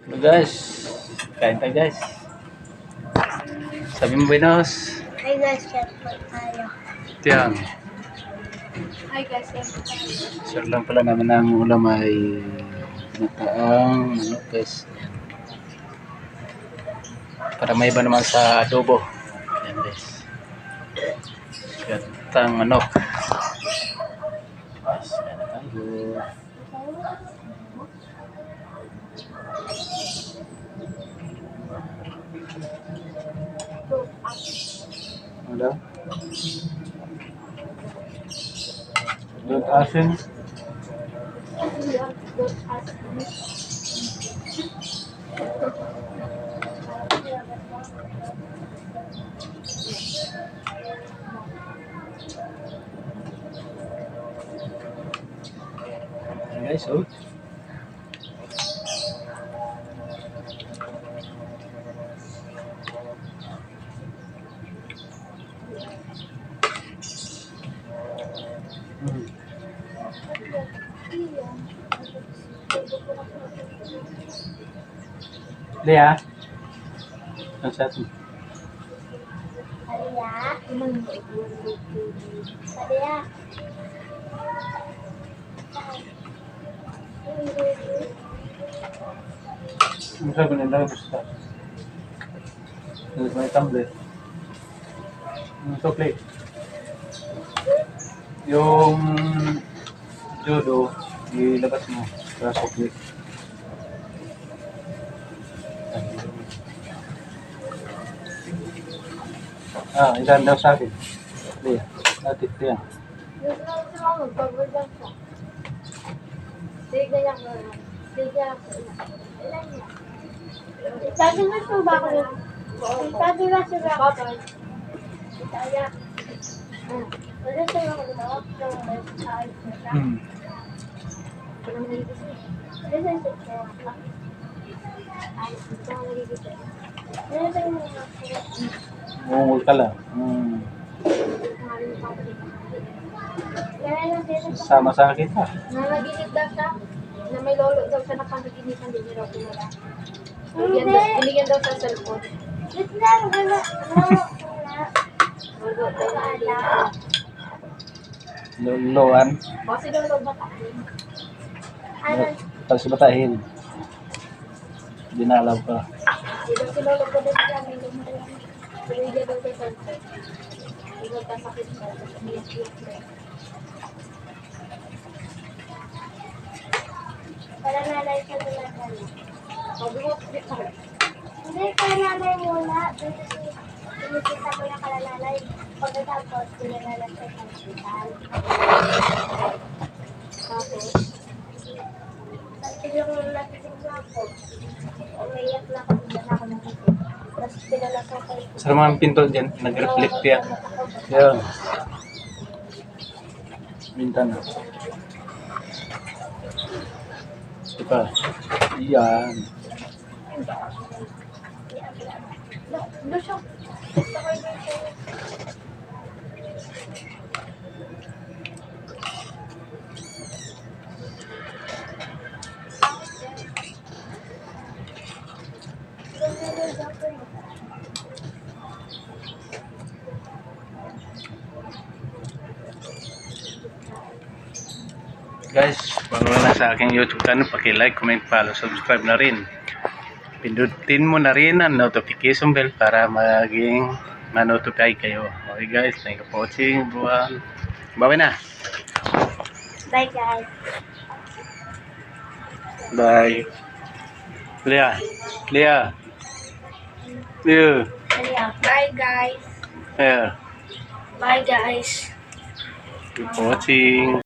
Hello guys, kain tayo guys. Sabi mo buenos. Hi guys, chat po tayo. Tiyan. Hi guys, chat po tayo. Sir lang pala naman ang ulam ay nataang manok guys. Para may iba naman sa adobo. Ayan guys. Gatang manok. Guys, ayan tayo. Ano? Don't asin. Ayan guys, oh. Lea, ang sa atin. Saya. Ang sabi nila, gusto. Ano may tablet? Ang chocolate. Yung judo, ilabas mo sa chocolate. Ilan daw sa akin. Lea, natin yan. Sabi mo po ba ako? Sabi mo sa ba? Saya. Wala sa mga Mungul ka lang. Sama sa akin ha. Nanaginip daw siya, na may lolo daw siya na panaginip, hindi niya raw pinala. Binigyan daw sa cellphone. Luluan. Kasi daw lolo batahin. Tapos batahin. Dinalaw ka. Hindi daw si lolo ko din siya, may lumayan. Binigyan daw sa cellphone. Hindi daw kasakit siya. Para nanay siya talaga. Sabi mo, hindi, kaya nanay muna. Pinisita ko yung kalananay. Pagkatapos, pinanalas sa hospital. Tapos, yung natising ko ako. Umiyak lang ako, hindi na ako natising. Tapos pinalas ako. Sa mga pinto dyan, nag-reflect yan. Yan. Bintana. Diba? Yan. Lusok. Gusto ko yung Guys, bago na sa aking YouTube channel, paki-like, comment, follow, subscribe na rin. Pindutin mo na rin ang notification bell para maging ma-notify kayo. Okay guys, thank you for watching. Bye na. bye guys. Bye. Lea. Lea. Lea. Bye guys. Yeah. Bye guys. Thank you for watching.